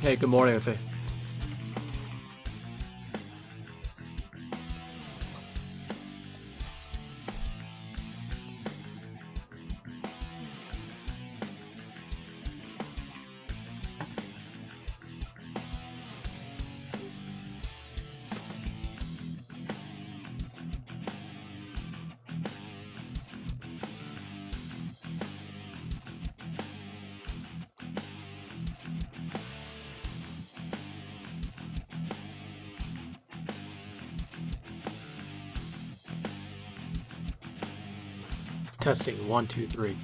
Hey, good morning, Effie. Testing 1, 2, 3.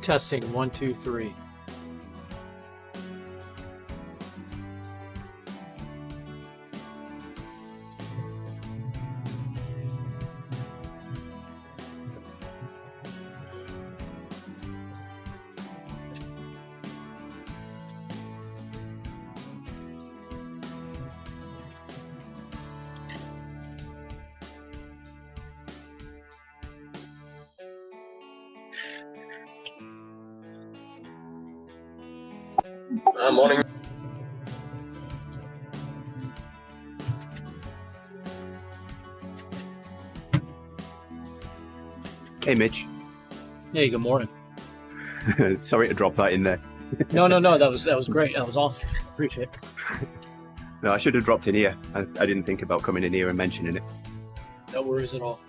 Testing 1, 2, 3. Morning. Hey, Mitch. Hey, good morning. Sorry to drop that in there. No, that was great. That was awesome. Appreciate it. No, I should have dropped in here. I didn't think about coming in here and mentioning it. No worries at all.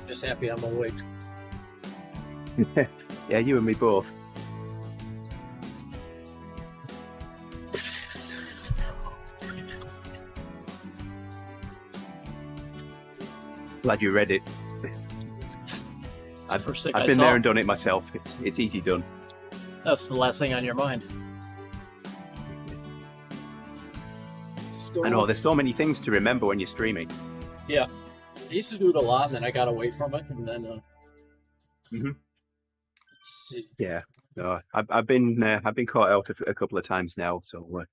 Just happy I'm awake. Yeah, you and me both. Glad you read it. I've been there and done it myself. It's easy done. That's the last thing on your mind. I know, there's so many things to remember when you're streaming. Yeah. I used to do it a lot, and then I got away from it, and then let's see. Yeah. No, I've been caught out a couple of times now, so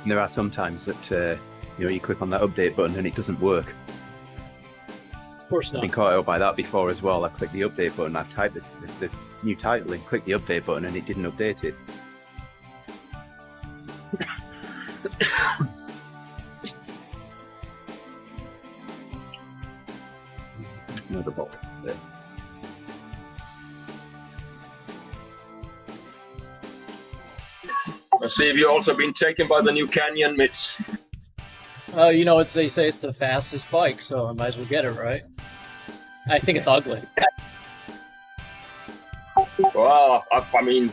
there are some times that you click on that update button and it doesn't work. Of course not. I've been caught out by that before as well. I clicked the update button, I've typed the new title and clicked the update button and it didn't update it. There's another ball there. I see you've also been taken by the new Canyon, Mitch. They say it's the fastest bike, so I might as well get it, right? I think it's ugly. Well, I mean,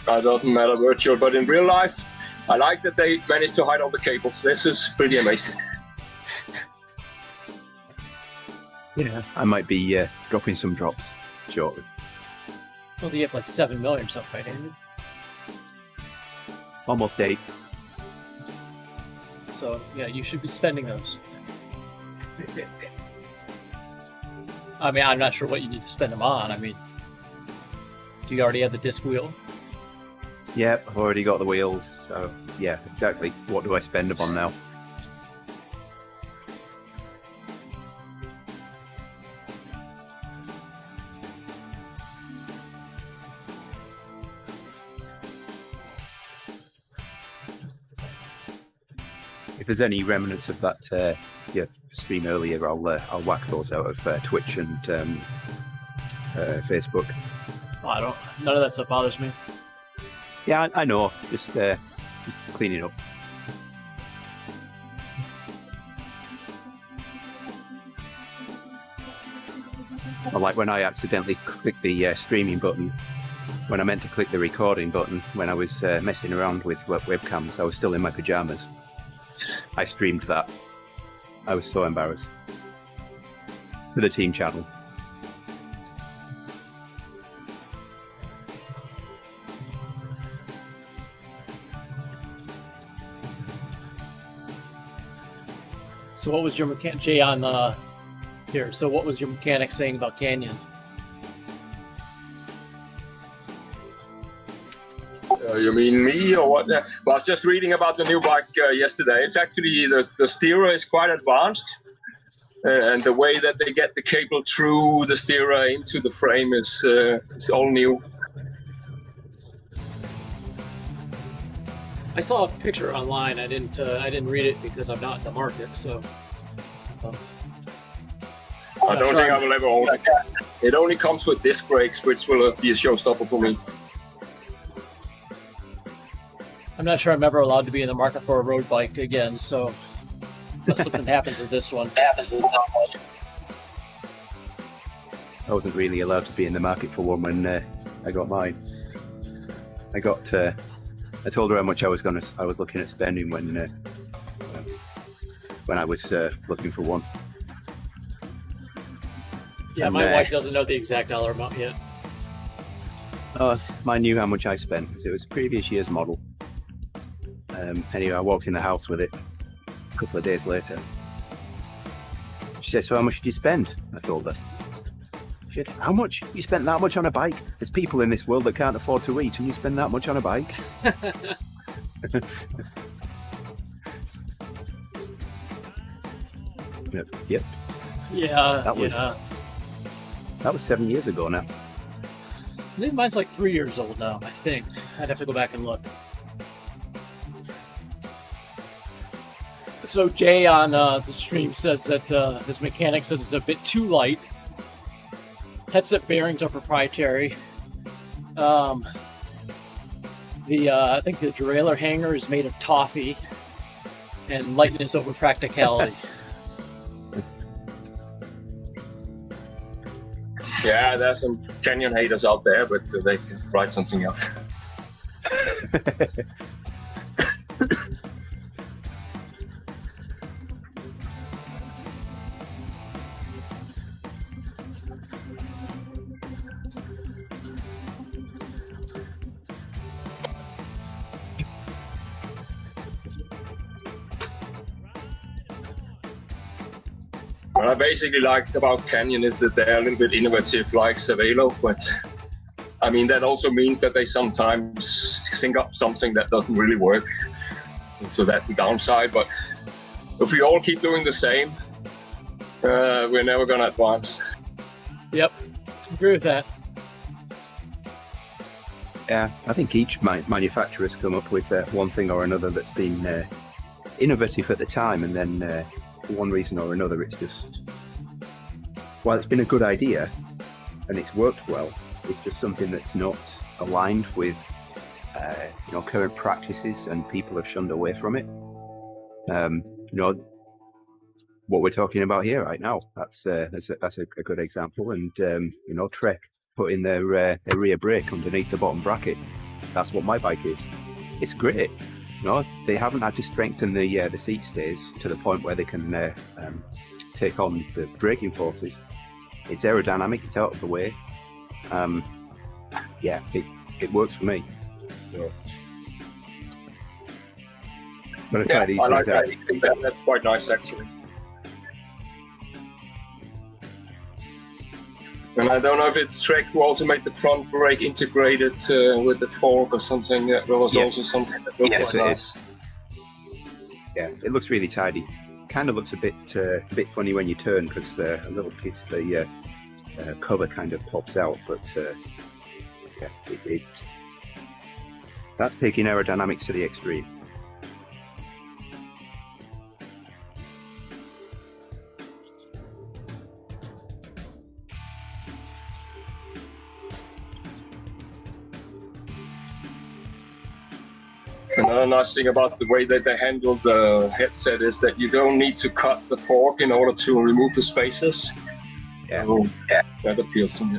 that doesn't matter virtual, but in real life, I like that they managed to hide all the cables. This is pretty amazing. Yeah, I might be dropping some drops shortly. Well, you have like 7 million or something, right, Andy? Almost 8. So, yeah, you should be spending those. I mean, I'm not sure what you need to spend them on. I mean, do you already have the disc wheel? Yeah, I've already got the wheels. So, yeah, exactly. What do I spend them on now? If there's any remnants of that stream earlier, I'll whack those out of Twitch and Facebook. Oh, none of that stuff bothers me. Yeah, I know. Just clean it up. Or like when I accidentally clicked the streaming button, when I meant to click the recording button, when I was messing around with webcams, I was still in my pajamas. I streamed that. I was so embarrassed. For the team channel. So what was your mechanic, Jay, on here? So what was your mechanic saying about Canyon? You mean me or what? Well, I was just reading about the new bike yesterday. It's actually, the steerer is quite advanced. And the way that they get the cable through the steerer into the frame is all new. I saw a picture online. I didn't read it because I'm not in the market. So I don't think I will ever own it. It only comes with disc brakes, which will be a showstopper for me. I'm not sure I'm ever allowed to be in the market for a road bike again. So unless something happens with this one. I wasn't really allowed to be in the market for one when I got mine. I told her how much I was looking at spending when I was looking for one. Yeah, and, my wife doesn't know the exact dollar amount yet. I knew how much I spent because it was previous year's model. Anyway, I walked in the house with it a couple of days later. She said, "So how much did you spend?" I told her. She said, "How much? You spent that much on a bike? There's people in this world that can't afford to eat, and you spend that much on a bike?" Yep. Yeah. That was 7 years ago now. I think mine's like 3 years old now. I think I'd have to go back and look. So Jay on the stream says that his mechanic says it's a bit too light. Headset bearings are proprietary. I think the derailleur hanger is made of toffee, and lightness over practicality. Yeah, there's some Canyon haters out there, but they can write something else. What I basically liked about Canyon is that they're a little bit innovative like Cervelo, but I mean that also means that they sometimes sync up something that doesn't really work. So that's the downside, but if we all keep doing the same, we're never gonna advance. Yep, agree with that. Yeah, I think each manufacturer's come up with one thing or another that's been innovative at the time, and then for one reason or another, it's just, while it's been a good idea and it's worked well, it's just something that's not aligned with current practices, and people have shunned away from it. What we're talking about here right now, that's a good example. And Trek putting their rear brake underneath the bottom bracket. That's what my bike is. It's great. They haven't had to strengthen the seat stays to the point where they can take on the braking forces. It's aerodynamic. It's out of the way. Yeah, it works for me. So, I'm gonna try these I like things out. that. I think that's quite nice, actually. And I don't know if it's Trek who also made the front brake integrated with the fork or something. That was Yes. also something that looked Yes, quite it nice. Yeah, it looks really tidy. Kind of looks a bit funny when you turn because a little piece of the cover kind of pops out, but yeah, that's taking aerodynamics to the extreme. Another nice thing about the way that they handle the headset is that you don't need to cut the fork in order to remove the spaces. Yeah. So, that appeals to me.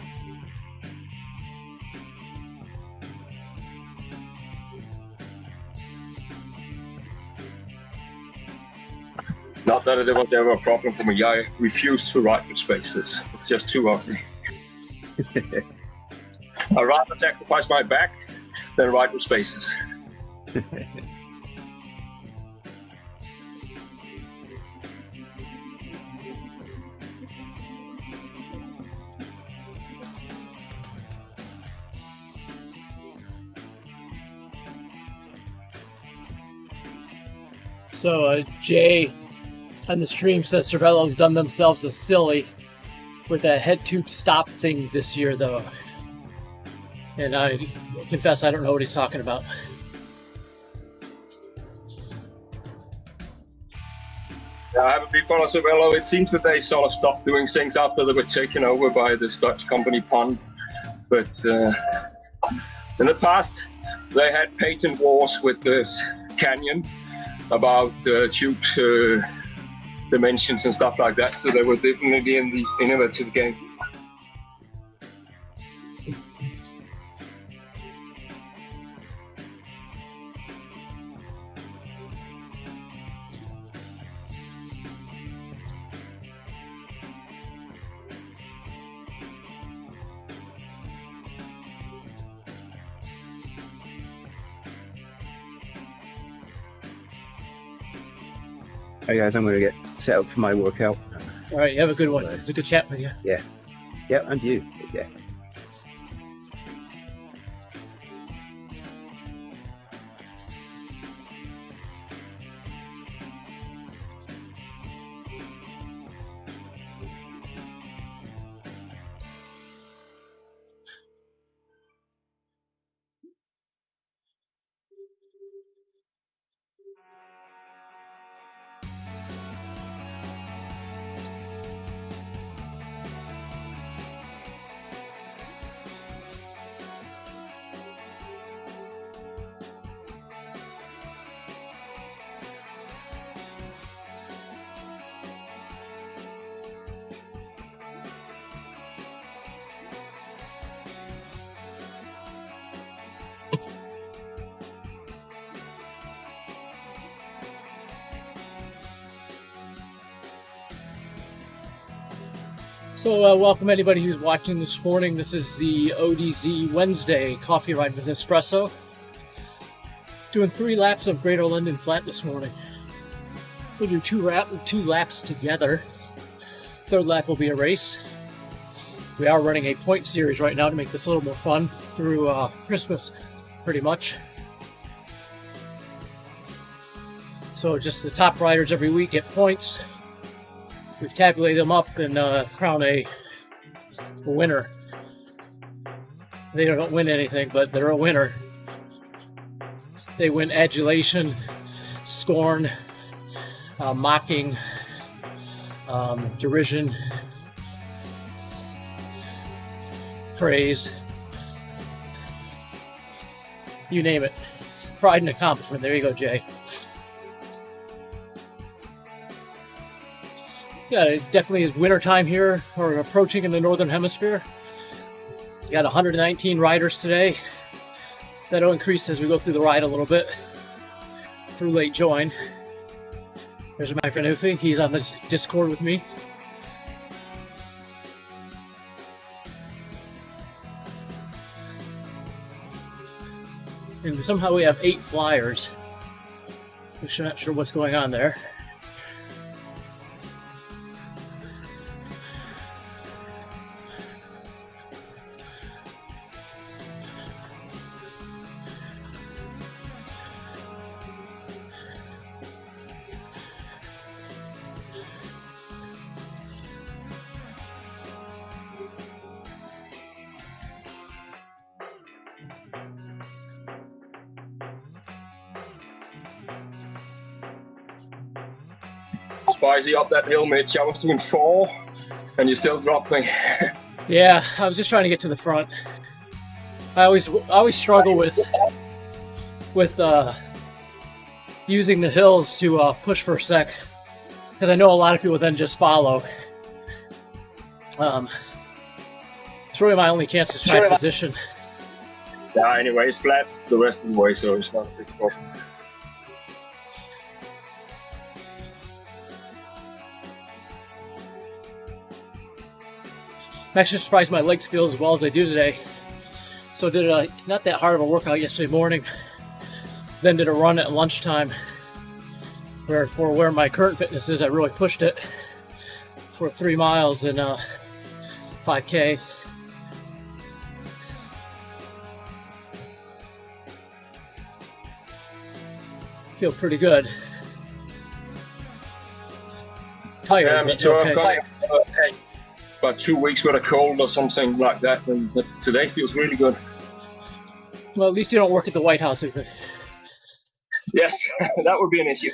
Not that it was ever a problem for me. I refuse to ride with spaces. It's just too ugly. I'd rather sacrifice my back than ride with spaces. So Jay on the stream says Cervelo's done themselves a silly with a head tube stop thing this year, though. And I confess I don't know what he's talking about. Yeah, I have a big fan of Cervelo. It seems that they sort of stopped doing things after they were taken over by this Dutch company Pon. But in the past, they had patent wars with this Canyon about tube dimensions and stuff like that. So they were definitely in the innovative game. Hey guys, I'm going to get set up for my workout. All right, you have a good one. It's a good chat with you. Yeah, and you. Yeah. So welcome anybody who's watching this morning. This is the ODZ Wednesday coffee ride with espresso. Doing 3 laps of Greater London Flat this morning. We'll do 2 laps together. 3rd lap will be a race. We are running a point series right now to make this a little more fun through Christmas, pretty much. So just the top riders every week get points. We tabulate them up and crown a winner. They don't win anything, but they're a winner. They win adulation, scorn, mocking, derision, praise, you name it. Pride and accomplishment. There you go, Jay. Yeah, it definitely is winter time here, or approaching in the northern hemisphere. It's got 119 riders today. That'll increase as we go through the ride a little bit through late join. There's my friend Ufi. He's on the Discord with me. And somehow we have 8 flyers. I'm not sure what's going on there. Spicy up that hill, Mitch. I was doing 4 and you still dropped me. Yeah, I was just trying to get to the front. I always struggle with using the hills to push for a sec, because I know a lot of people then just follow. It's really my only chance to try to position. Yeah, anyway, it's flat the rest of the way, so it's not a big problem. I'm actually surprised my legs feel as well as they do today. So did a not that hard of a workout yesterday morning. Then did a run at lunchtime. Where my current fitness is, I really pushed it for 3 miles and 5K. Feel pretty good. Tired. Yeah, me but too. okay. I've got about 2 weeks with a cold or something like that, but today feels really good. Well, at least you don't work at the White House, is it? Yes, that would be an issue.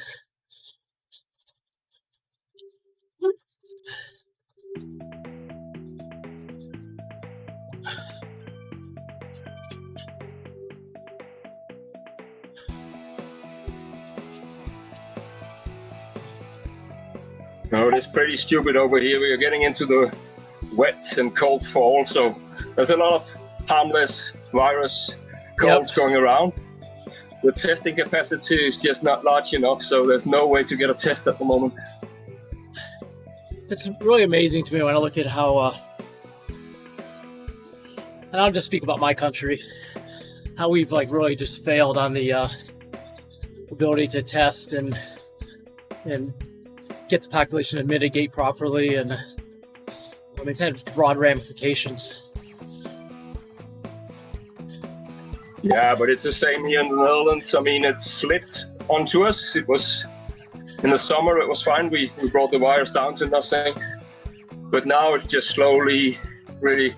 No, it's pretty stupid over here. We are getting into the wet and cold fall, so there's a lot of harmless virus colds going around. The testing capacity is just not large enough, so there's no way to get a test at the moment. It's really amazing to me when I look at how, and I'll just speak about my country, how we've really just failed on the ability to test and get the population to mitigate properly, and it's had broad ramifications. Yeah, but it's the same here in the Netherlands. I mean, it's slid onto us. It was in the summer, it was fine. We brought the virus down to nothing. But now it's just slowly really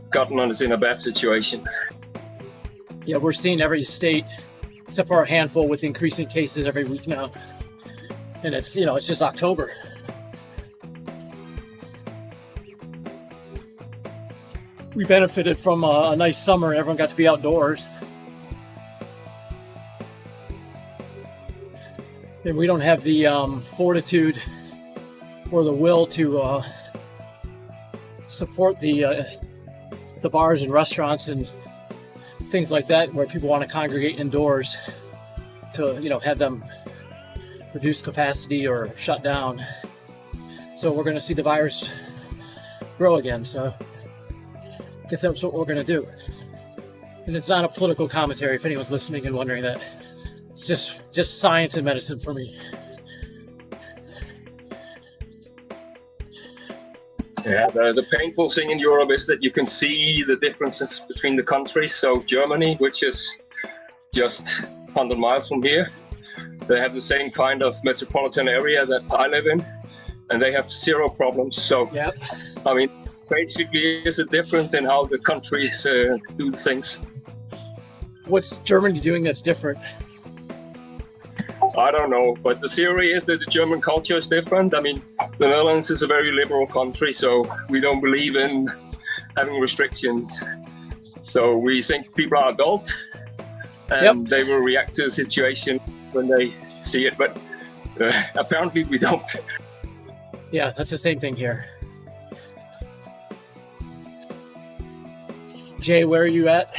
gotten us in a bad situation. Yeah, we're seeing every state, except for a handful, with increasing cases every week now. And it's, it's just October. We benefited from a nice summer. Everyone got to be outdoors. And we don't have the fortitude or the will to support the bars and restaurants and things like that, where people want to congregate indoors, to have them reduce capacity or shut down. So we're going to see the virus grow again. So I guess that's what we're going to do. And it's not a political commentary if anyone's listening and wondering that. It's just science and medicine for me. Yeah, the painful thing in Europe is that you can see the differences between the countries. So Germany, which is just 100 miles from here, they have the same kind of metropolitan area that I live in, and they have 0 problems. So, Yep. I mean, basically, there's a difference in how the countries do things. What's Germany doing that's different? I don't know, but the theory is that the German culture is different. I mean, the Netherlands is a very liberal country, so we don't believe in having restrictions. So we think people are adult, and they will react to the situation when they see it, but apparently we don't. Yeah, that's the same thing here. Jay, where are you at?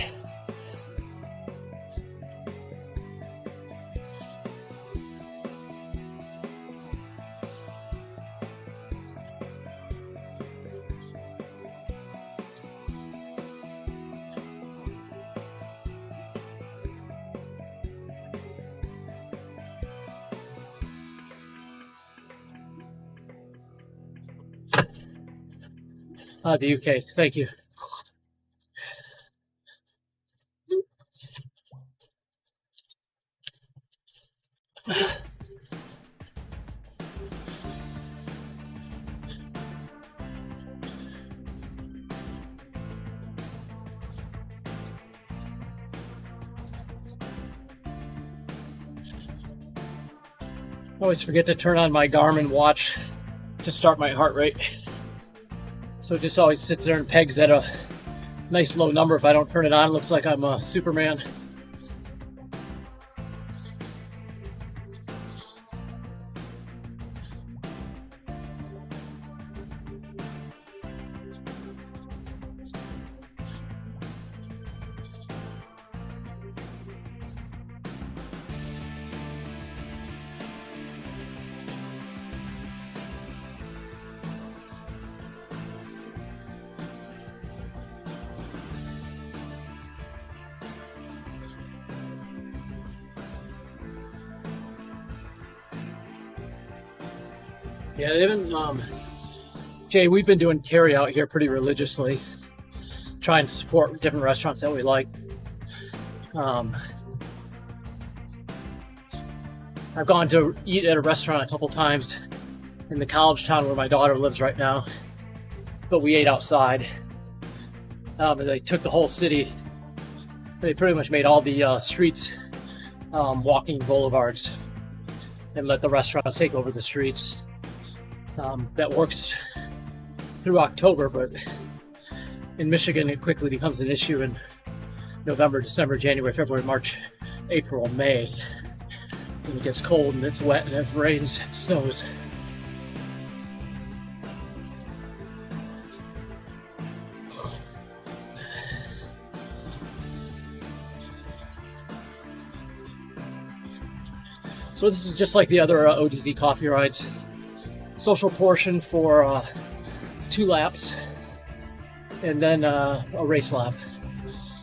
The UK. Thank you. I always forget to turn on my Garmin watch to start my heart rate. So it just always sits there and pegs at a nice low number. If I don't turn it on, it looks like I'm a Superman. Yeah, they've been, Jay, we've been doing carry out here pretty religiously, trying to support different restaurants that we like. I've gone to eat at a restaurant a couple times in the college town where my daughter lives right now, but we ate outside. And they took the whole city. They pretty much made all the streets walking boulevards and let the restaurants take over the streets. That works through October, but in Michigan it quickly becomes an issue in November, December, January, February, March, April, May. When it gets cold and it's wet and it rains and snows. So this is just like the other ODZ coffee rides. Social portion for 2 laps and then a race lap.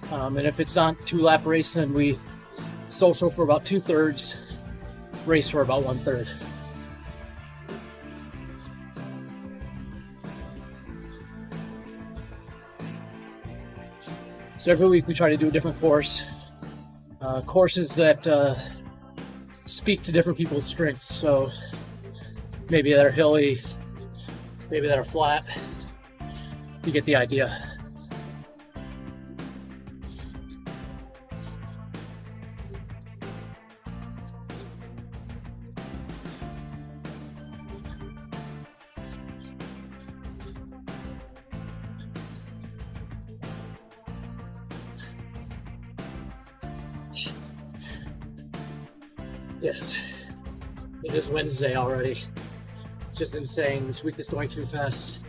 And if it's not 2-lap race, then we social for about 2/3, race for about 1/3. So every week we try to do a different course. Courses that speak to different people's strengths. So maybe that are hilly, maybe that are flat. You get the idea. Yes, it is Wednesday already. It's just insane. This week is going too fast.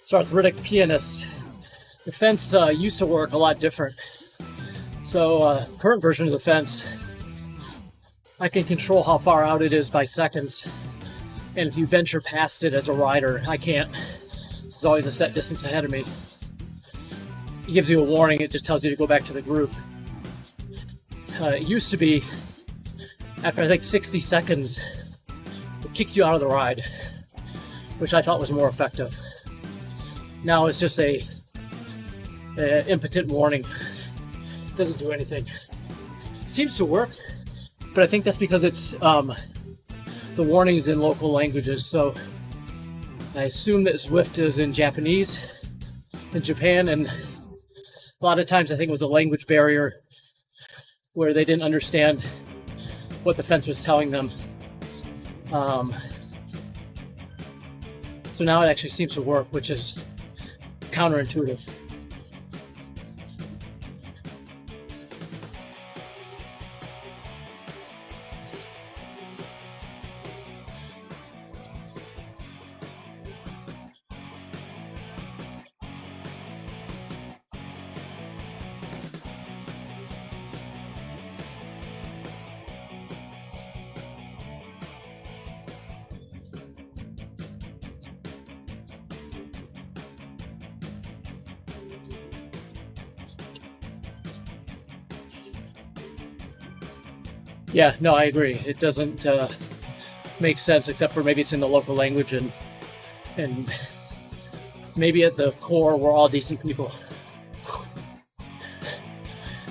So arthritic pianist. The fence used to work a lot different. So current version of the fence, I can control how far out it is by seconds. And if you venture past it as a rider, I can't. It's always a set distance ahead of me. It gives you a warning, it just tells you to go back to the group. It used to be, after I think 60 seconds, it kicked you out of the ride, which I thought was more effective. Now it's just a impotent warning. It doesn't do anything. It seems to work, but I think that's because it's the warnings in local languages. So I assume that Zwift is in Japanese in Japan, and a lot of times I think it was a language barrier where they didn't understand what the fence was telling them. So now it actually seems to work, which is counterintuitive. Yeah, no, I agree. It doesn't make sense, except for maybe it's in the local language, and maybe at the core we're all decent people.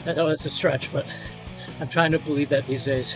I know it's a stretch, but I'm trying to believe that these days.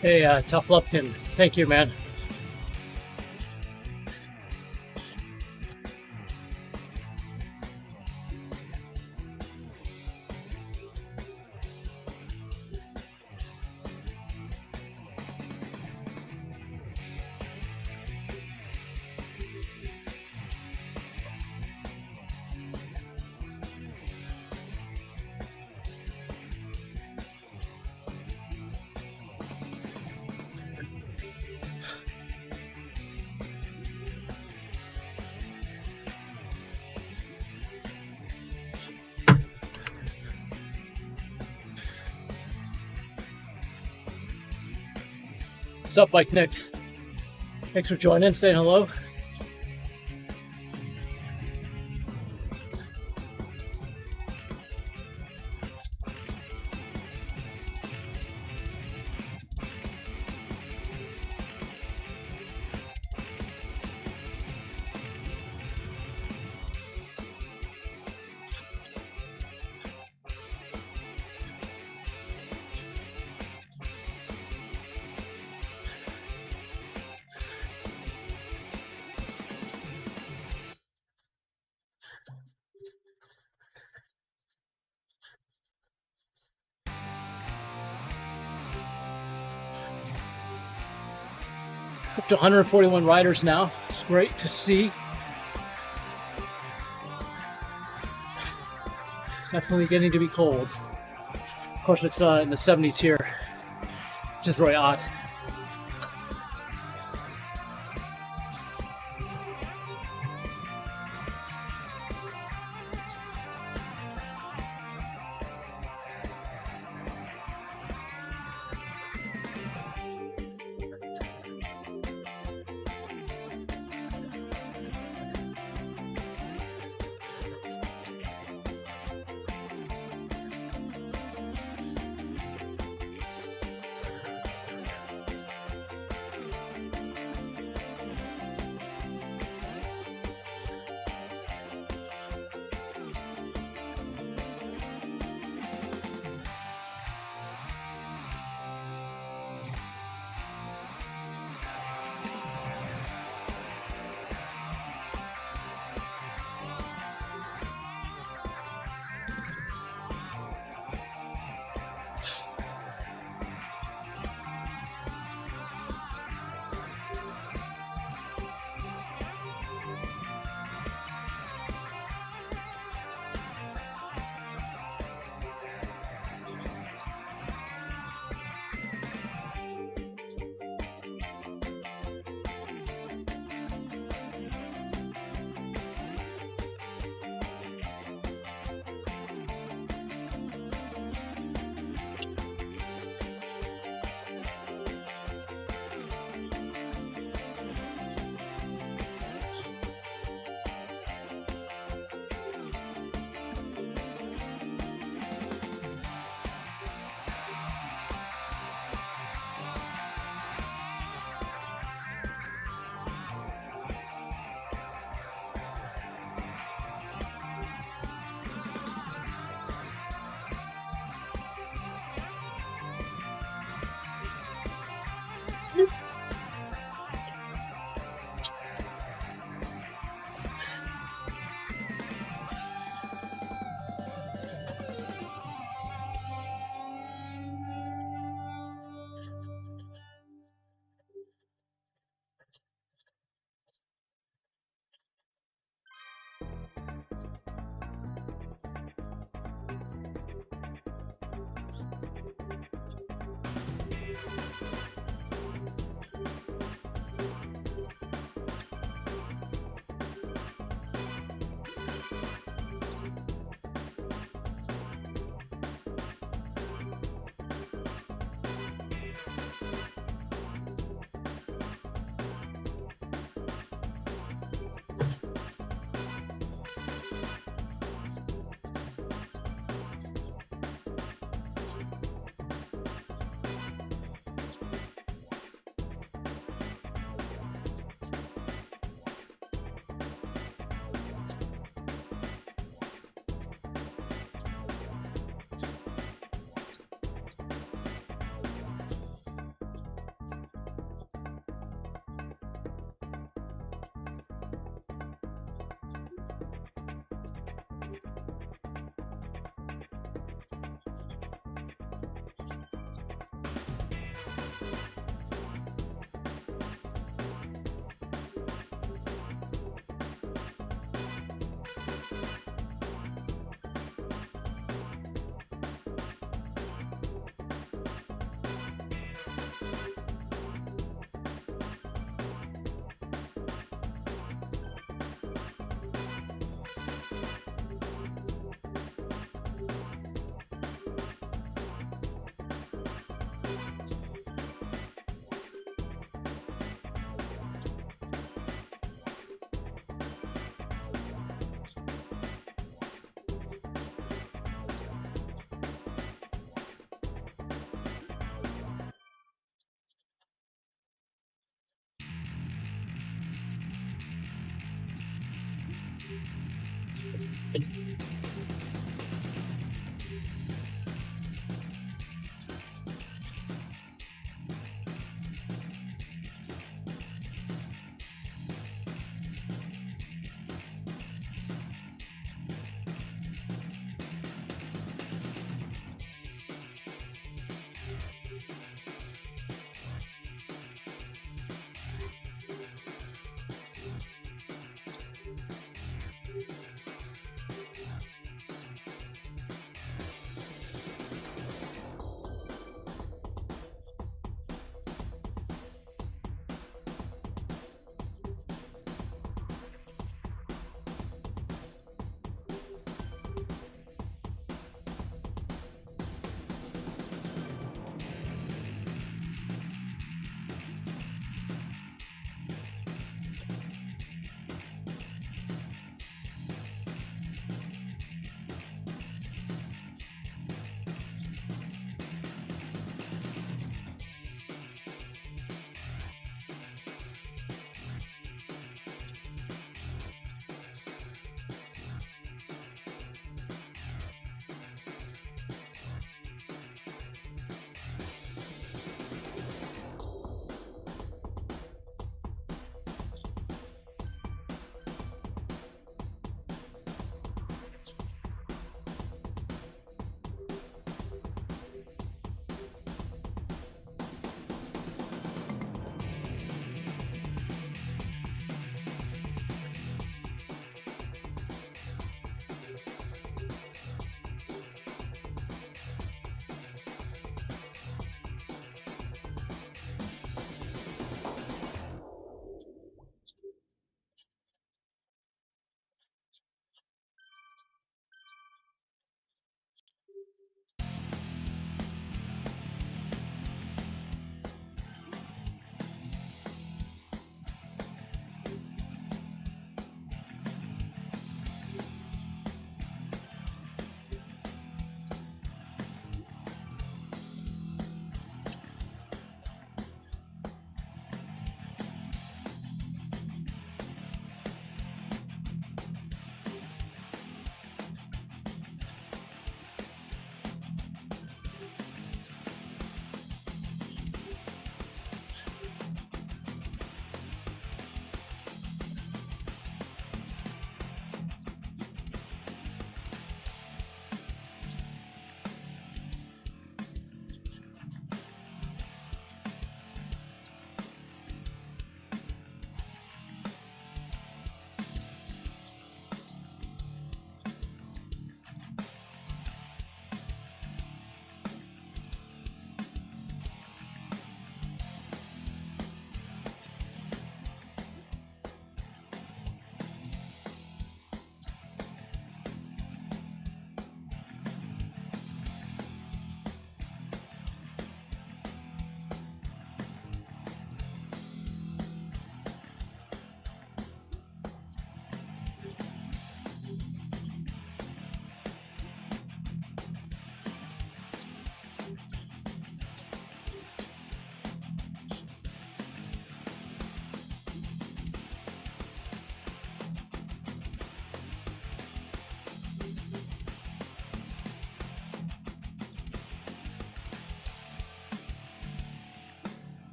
Hey, Tough Lufkin. Thank you, man. What's up, Mike Nick? Thanks for joining, saying hello. Up to 141 riders now. It's great to see. Definitely getting to be cold. Of course, it's in the 70s here, which is really odd.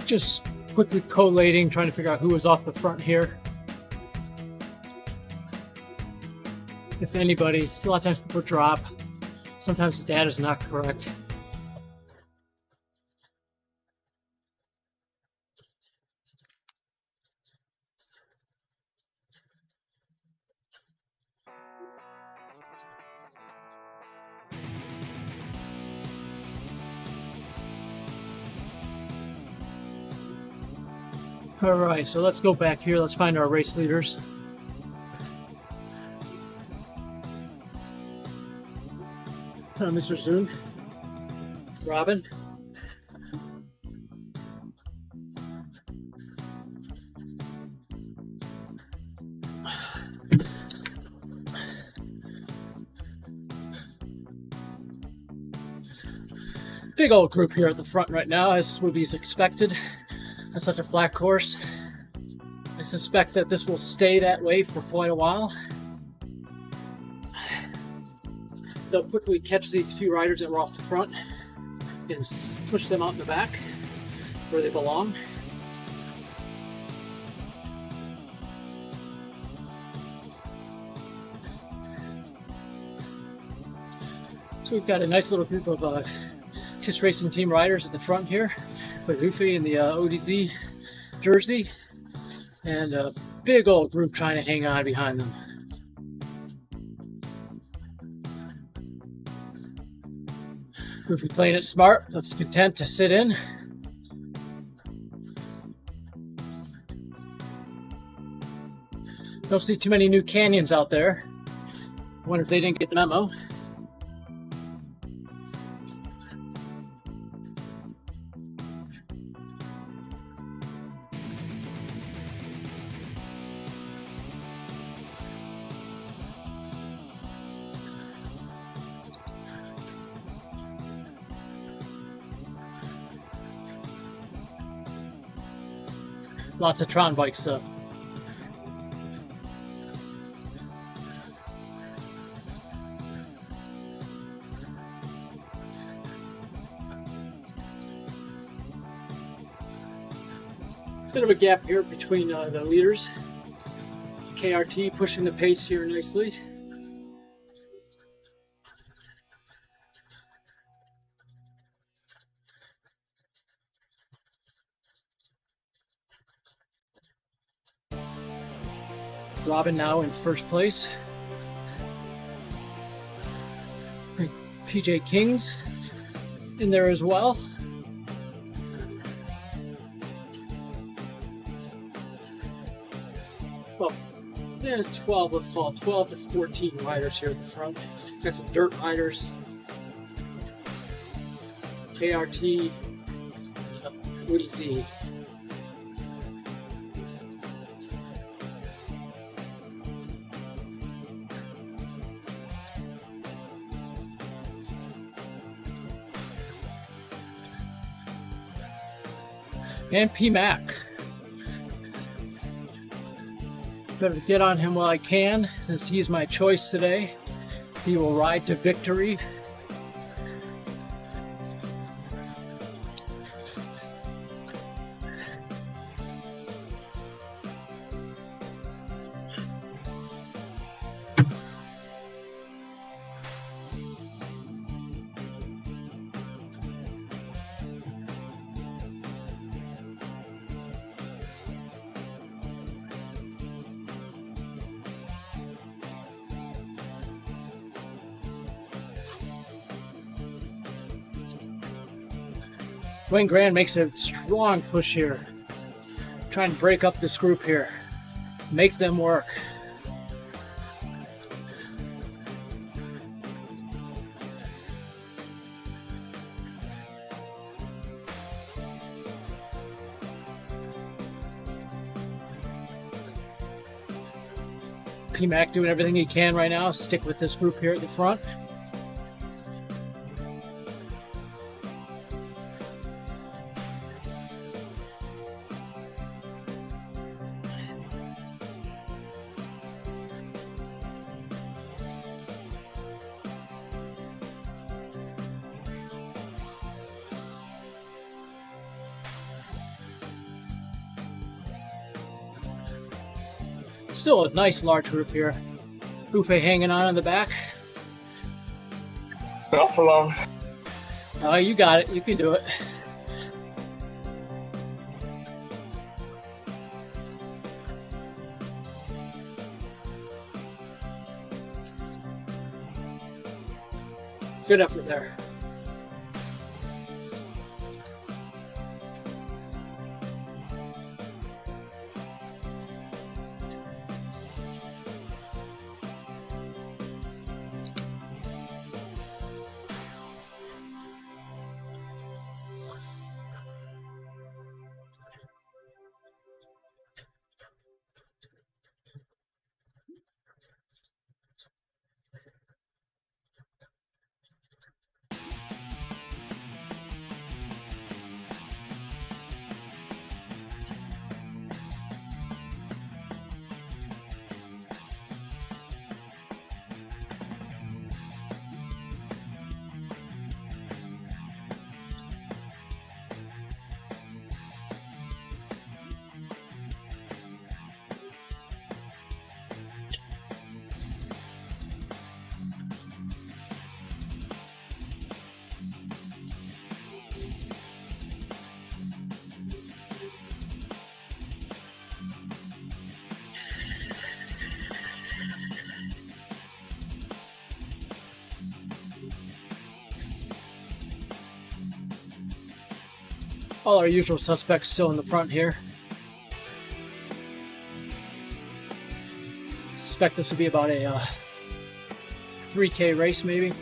Just quickly collating, trying to figure out who was off the front here. If anybody, a lot of times people drop. Sometimes the data is not correct. All right, so let's go back here. Let's find our race leaders. Mr. Zoom, Robin. Big old group here at the front right now, as would be expected. On such a flat course. I suspect that this will stay that way for quite a while. They'll quickly catch these few riders that were off the front and push them out in the back where they belong. So we've got a nice little group of KISS Racing Team riders at the front here with Luffy in the ODZ jersey, and a big old group trying to hang on behind them. Luffy playing it smart, looks content to sit in. Don't see too many new canyons out there. Wonder if they didn't get the memo. Lots of Tron bike stuff. Bit of a gap here between the leaders. KRT pushing the pace here nicely. Robin now in first place. PJ King's in there as well. Well, yeah, 12, let's call it 12 to 14 riders here at the front. Got some dirt riders. KRT, ODZ. And P-Mac. Better get on him while I can, since he's my choice today. He will ride to victory. Wayne Grand makes a strong push here, trying to break up this group here, make them work. P-Mac doing everything he can right now, stick with this group here at the front. Still a nice large group here. Buffet hanging on in the back. Not for long. Oh, you got it. You can do it. Good effort there. All our usual suspects still in the front here. Suspect this will be about a 3K race maybe.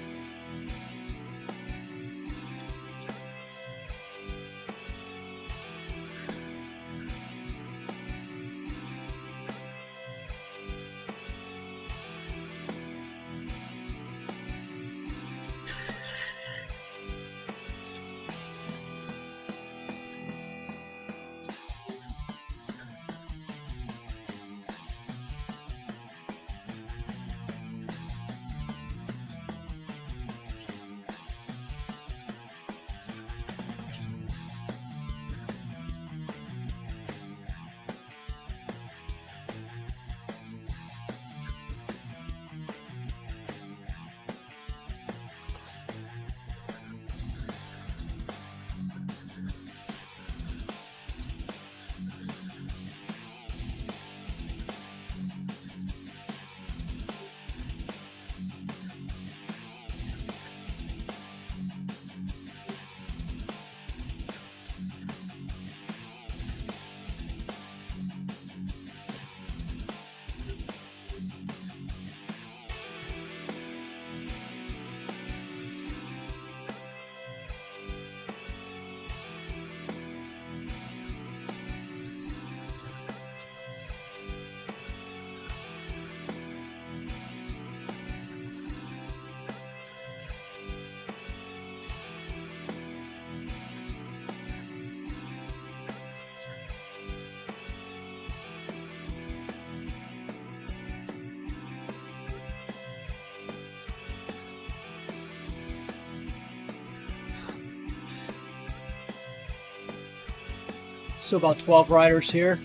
So about 12 riders here.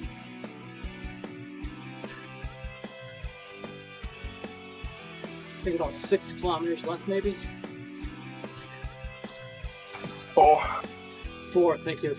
I think about 6 kilometers left maybe. 4. 4, thank you.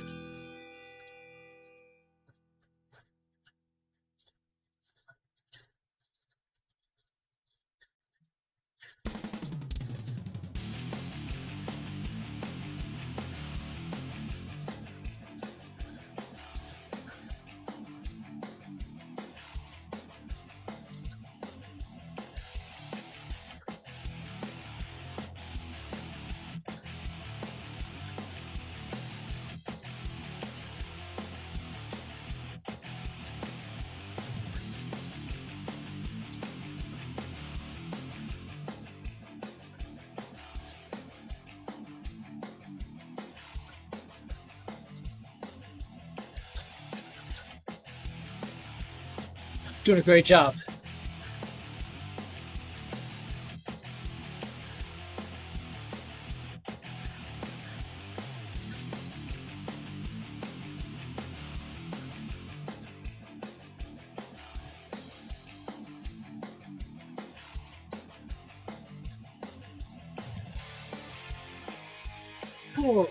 Doing a great job. Oh.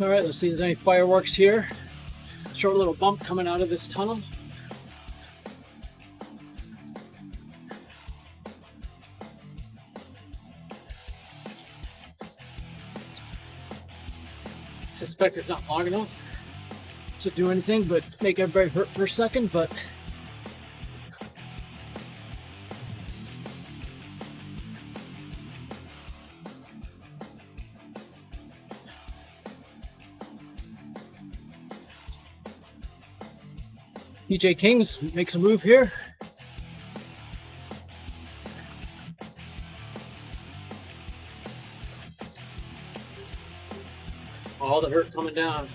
All right, let's see if there's any fireworks here. Short little bump coming out of this tunnel. Suspect it's not long enough to do anything but make everybody hurt for a second, but DJ Kings makes a move here. All the hurt coming down.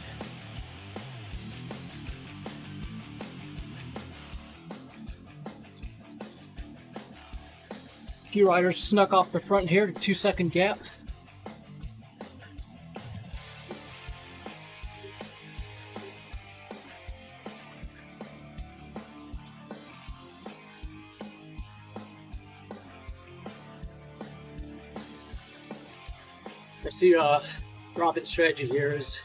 A few riders snuck off the front here, 2-second gap. I see drop-in strategy here is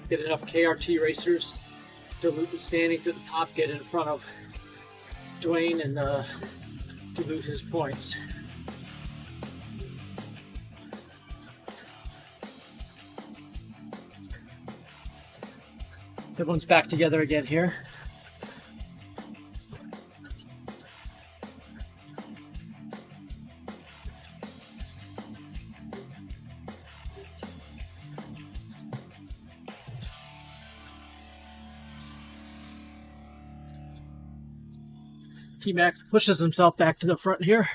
get enough KRT racers to loot the standings at the top, get in front of Dwayne, and to loot his points. Everyone's back together again here. T-Mac pushes himself back to the front here.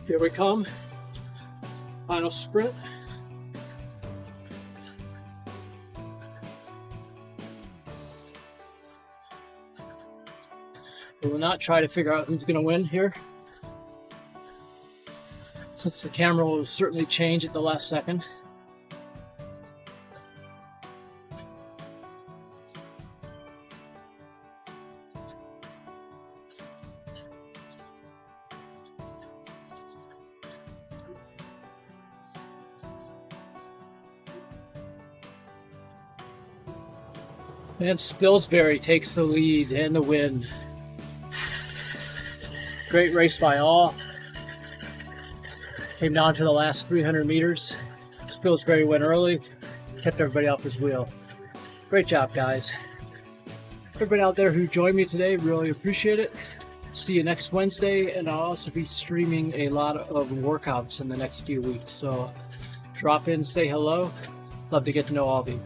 Here we come. Final sprint. We will not try to figure out who's going to win here, since the camera will certainly change at the last second. And Spilsbury takes the lead and the win. Great race by all. Came down to the last 300 meters. Spilsbury went early, kept everybody off his wheel. Great job, guys. Everybody out there who joined me today, really appreciate it. See you next Wednesday, and I'll also be streaming a lot of workouts in the next few weeks. So drop in, say hello. Love to get to know all of you.